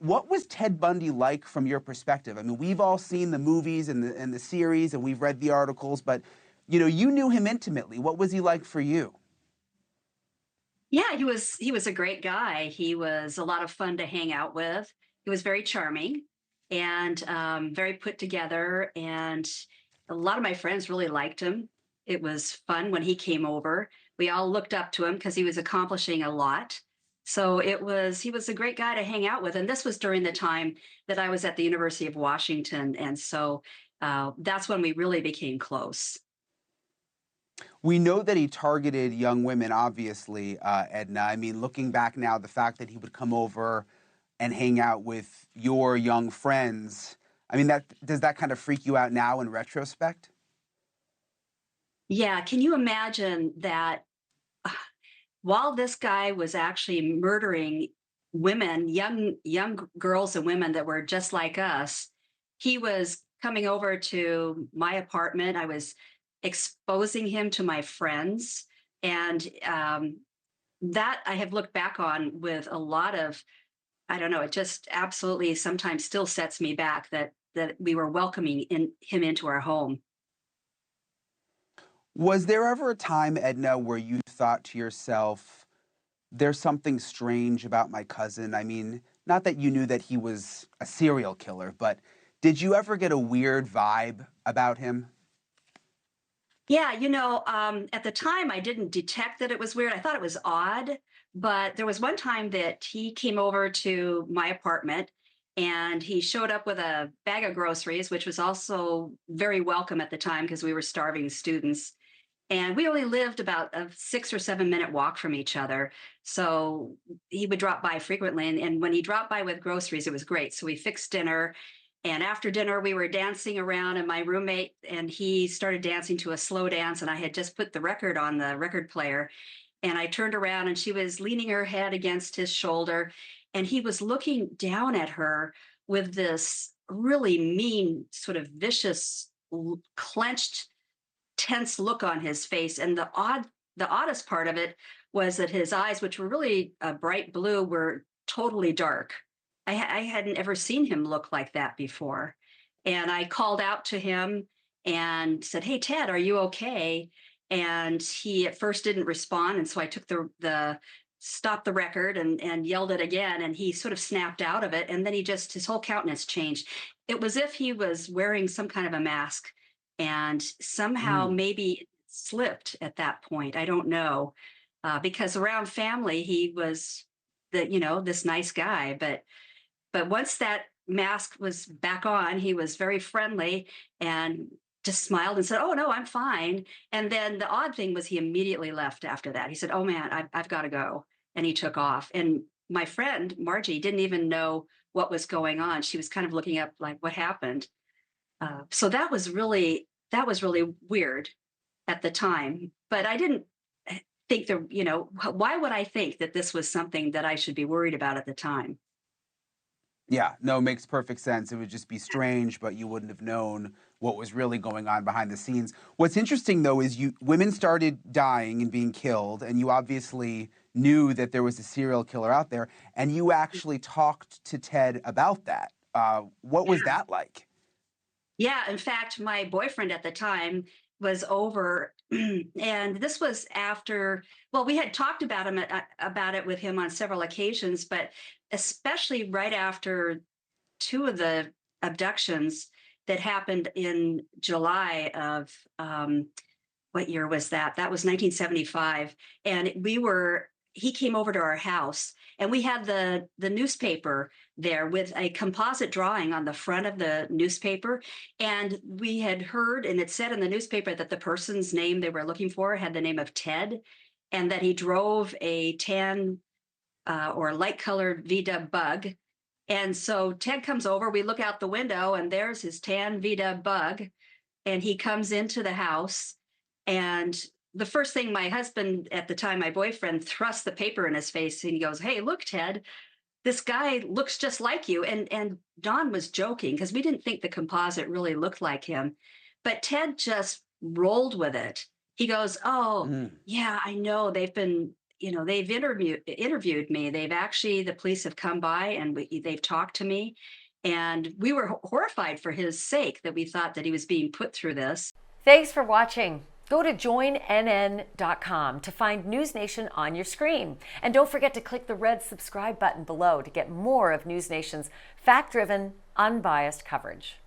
What was Ted Bundy like from your perspective? I mean, we've all seen the movies and the series, and we've read the articles, but you knew him intimately. What was he like for you? Yeah, he was a great guy. He was a lot of fun to hang out with. He was very charming and very put together. And a lot of my friends really liked him. It was fun when he came over. We all looked up to him because he was accomplishing a lot. So he was a great guy to hang out with. And this was during the time that I was at the University of Washington. And so that's when we really became close. We know that he targeted young women, obviously, Edna. I mean, looking back now, the fact that he would come over and hang out with your young friends, I mean, that does that kind of freak you out now in retrospect? Yeah, can you imagine that while this guy was actually murdering women, young girls and women that were just like us, he was coming over to my apartment. I was exposing him to my friends, and that I have looked back on with a lot of, I don't know, it just absolutely sometimes still sets me back that we were welcoming him into our home. Was there ever a time, Edna, where you thought to yourself, there's something strange about my cousin? I mean, not that you knew that he was a serial killer, but did you ever get a weird vibe about him? Yeah, at the time I didn't detect that it was weird. I thought it was odd, but there was one time that he came over to my apartment and he showed up with a bag of groceries, which was also very welcome at the time because we were starving students. And we only lived about a 6 or 7 minute walk from each other. So he would drop by frequently. And when he dropped by with groceries, it was great. So we fixed dinner. And after dinner, we were dancing around, and my roommate and he started dancing to a slow dance. And I had just put the record on the record player. And I turned around, and she was leaning her head against his shoulder. And he was looking down at her with this really mean, sort of vicious, clenched tense look on his face. And the oddest part of it was that his eyes, which were really a bright blue, were totally dark. I hadn't ever seen him look like that before. And I called out to him and said, "Hey, Ted, are you okay?" And he at first didn't respond. And so I took the stopped the record and yelled it again. And he sort of snapped out of it. And then his whole countenance changed. It was if he was wearing some kind of a mask, and somehow Mm. maybe it slipped at that point. I don't know, because around family he was this nice guy, but once that mask was back on, he was very friendly and just smiled and said, "Oh no, I'm fine." And then the odd thing was he immediately left after that. He said, "Oh man, I've got to go," and he took off. And my friend Margie didn't even know what was going on. She was kind of looking up like, what happened. So that was really weird at the time. But I didn't think why would I think that this was something that I should be worried about at the time? Yeah, no, makes perfect sense. It would just be strange, but you wouldn't have known what was really going on behind the scenes. What's interesting though is you women started dying and being killed, and you obviously knew that there was a serial killer out there, and you actually talked to Ted about that. What was that like? Yeah, in fact, my boyfriend at the time was over, and this was after. Well, we had talked about it with him on several occasions, but especially right after two of the abductions that happened in July of what year was that? That was 1975. And he came over to our house, and we had the newspaper there with a composite drawing on the front of the newspaper. And we had heard, and it said in the newspaper that the person's name they were looking for had the name of Ted, and that he drove a tan or light colored VW bug. And so Ted comes over, we look out the window, and there's his tan VW bug, and he comes into the house. And the first thing, my husband at the time, my boyfriend, thrust the paper in his face, and he goes, "Hey, look, Ted, this guy looks just like you." And Don was joking because we didn't think the composite really looked like him. But Ted just rolled with it. He goes, "Oh, Mm. yeah, I know. They've been they've interviewed me. The police have come by and they've talked to me. And we were horrified for his sake that we thought that he was being put through this. Thanks for watching. Go to joinnn.com to find NewsNation on your screen. And don't forget to click the red subscribe button below to get more of NewsNation's fact-driven, unbiased coverage.